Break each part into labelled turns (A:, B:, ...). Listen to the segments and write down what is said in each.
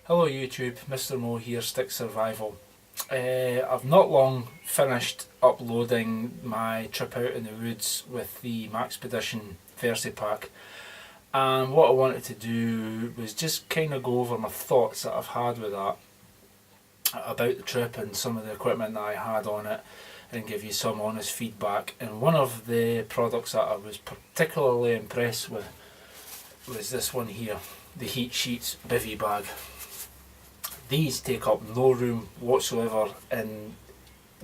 A: Hello YouTube, Mr. Mo here, STIXSURVIVAL. I've not long finished uploading my trip out in the woods with the Maxpedition Versipack, and what I wanted to do was just kind of go over my thoughts that I've had with that, about the trip and some of the equipment that I had on it, and give you some honest feedback. And one of the products that I was particularly impressed with was this one here, the Heat Sheets Bivy Bag. These take up no room whatsoever in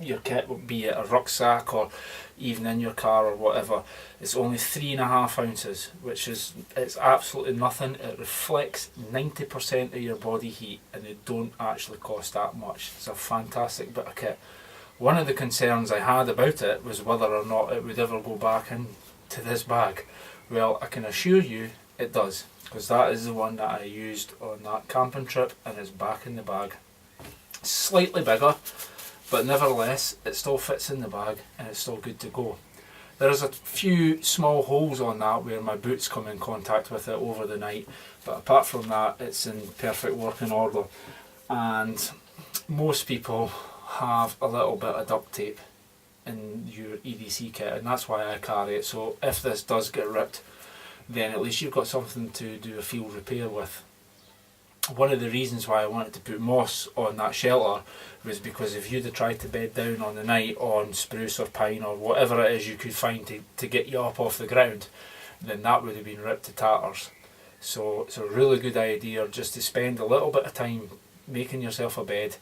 A: your kit, be it a rucksack or even in your car or whatever. It's only 3.5 ounces, which is, it's absolutely nothing. It reflects 90% of your body heat, and they don't actually cost that much. It's a fantastic bit of kit. One of the concerns I had about it was whether or not it would ever go back into this bag. Well, I can assure you it does, because that is the one that I used on that camping trip, and it's back in the bag. Slightly bigger, but nevertheless it still fits in the bag and it's still good to go. There's a few small holes on that where my boots come in contact with it over the night, but apart from that it's in perfect working order. And most people have a little bit of duct tape in your EDC kit, and that's why I carry it. So if this does get ripped, then at least you've got something to do a field repair with. One of the reasons why I wanted to put moss on that shelter was because if you'd have tried to bed down on the night on spruce or pine or whatever it is you could find to get you up off the ground, then that would have been ripped to tatters. So it's a really good idea just to spend a little bit of time making yourself a bed.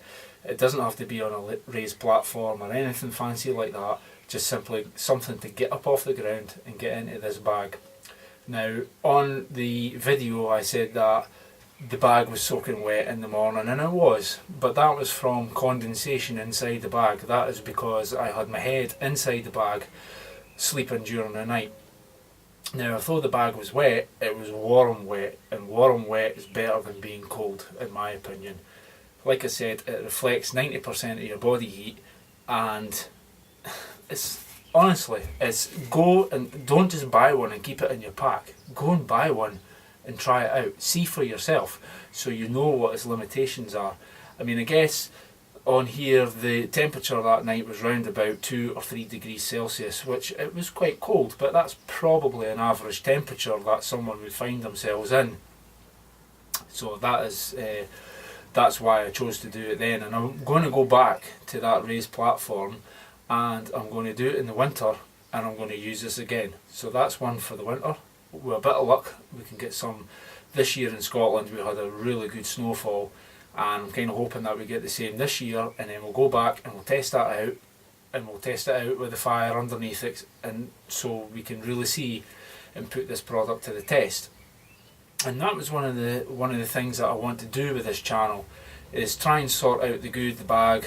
A: It doesn't have to be on a raised platform or anything fancy like that, just simply something to get up off the ground and get into this bag. Now, on the video I said that the bag was soaking wet in the morning, and it was, but that was from condensation inside the bag. That is because I had my head inside the bag sleeping during the night. Now, although the bag was wet, it was warm wet, and warm wet is better than being cold in my opinion. Like I said, it reflects 90% of your body heat, and it's honestly, it's go and don't just buy one and keep it in your pack. Go and buy one and try it out. See for yourself so you know what its limitations are. I mean, I guess on here the temperature that night was round about 2 or 3 degrees Celsius, which it was quite cold, but that's probably an average temperature that someone would find themselves in. So that is that's why I chose to do it then, and I'm going to go back to that raised platform, and I'm going to do it in the winter, and I'm going to use this again. So that's one for the winter. With a bit of luck we can get some. This year in Scotland we had a really good snowfall, and I'm kind of hoping that we get the same this year, and then we'll go back and we'll test that out, and we'll test it out with the fire underneath it, and so we can really see and put this product to the test. And that was one of the things that I want to do with this channel, is try and sort out the good, the bad,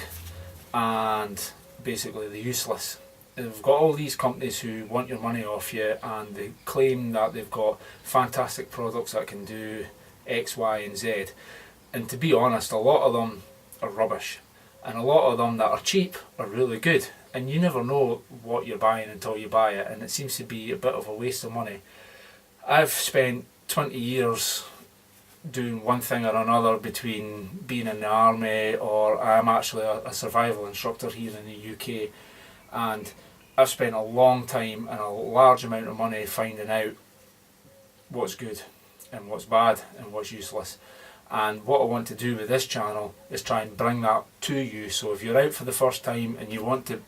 A: and basically the useless. We've got all these companies who want your money off you, and they claim that they've got fantastic products that can do X, Y and Z, and to be honest, a lot of them are rubbish, and a lot of them that are cheap are really good, and you never know what you're buying until you buy it, and it seems to be a bit of a waste of money. I've spent 20 years doing one thing or another, between being in the army, or I'm actually a survival instructor here in the UK, and I've spent a long time and a large amount of money finding out what's good and what's bad and what's useless. And what I want to do with this channel is try and bring that to you. So if you're out for the first time and you want to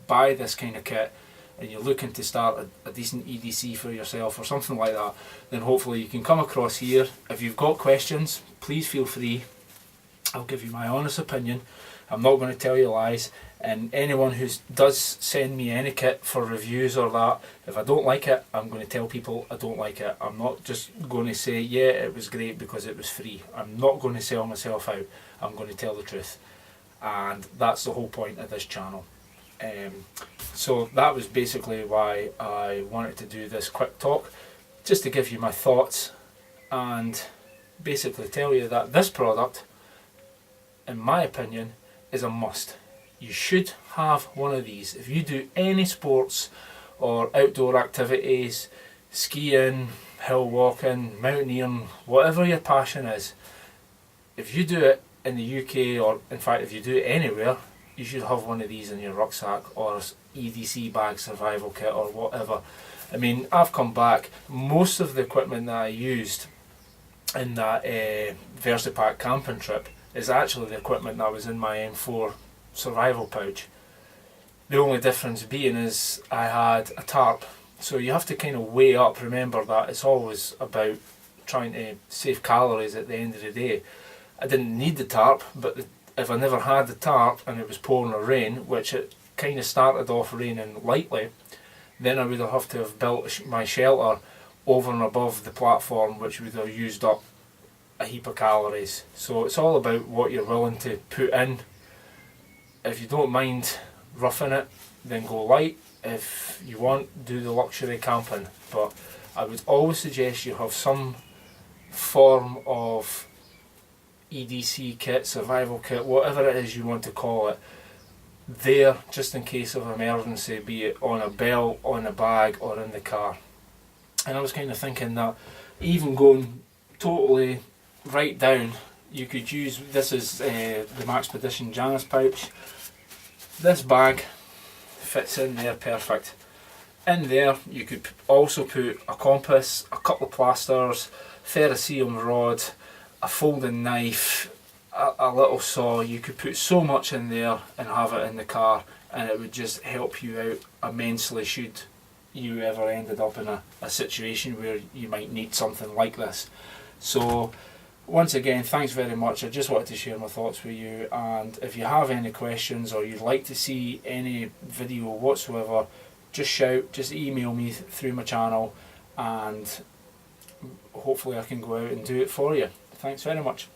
A: buy this kind of kit, and you're looking to start a decent EDC for yourself or something like that, then hopefully you can come across here. If you've got questions, please feel free. I'll give you my honest opinion. I'm not going to tell you lies, and anyone who does send me any kit for reviews or that, if I don't like it, I'm going to tell people I don't like it. I'm not just going to say, yeah, it was great because it was free. I'm not going to sell myself out. I'm going to tell the truth, and that's the whole point of this channel. So that was basically why I wanted to do this quick talk, just to give you my thoughts and basically tell you that this product, in my opinion, is a must. You should have one of these. If you do any sports or outdoor activities, skiing, hill walking, mountaineering, whatever your passion is, if you do it in the UK, or in fact if you do it anywhere, you should have one of these in your rucksack, or EDC bag survival kit, or whatever. I mean, I've come back, most of the equipment that I used in that Versipack camping trip is actually the equipment that was in my M4 survival pouch. The only difference being is I had a tarp. So you have to kind of weigh up, remember that it's always about trying to save calories at the end of the day. I didn't need the tarp, but if I never had the tarp and it was pouring or rain, which it kind of started off raining lightly, then I would have to have built my shelter over and above the platform, which would have used up a heap of calories. So it's all about what you're willing to put in. If you don't mind roughing it, then go light. If you want, do the luxury camping. But I would always suggest you have some form of EDC kit, survival kit, whatever it is you want to call it, there just in case of emergency, be it on a belt, on a bag, or in the car. And I was kind of thinking that even going totally right down, you could use, this is the Maxpedition Janus pouch. This bag fits in there perfect. In there you could also put a compass, a couple of plasters, ferrocerium rod, a folding knife, a little saw. You could put so much in there and have it in the car, and it would just help you out immensely should you ever ended up in a situation where you might need something like this. So once again, thanks very much. I just wanted to share my thoughts with you, and if you have any questions or you'd like to see any video whatsoever, just shout, just email me through my channel, and hopefully I can go out and do it for you. Thanks very much.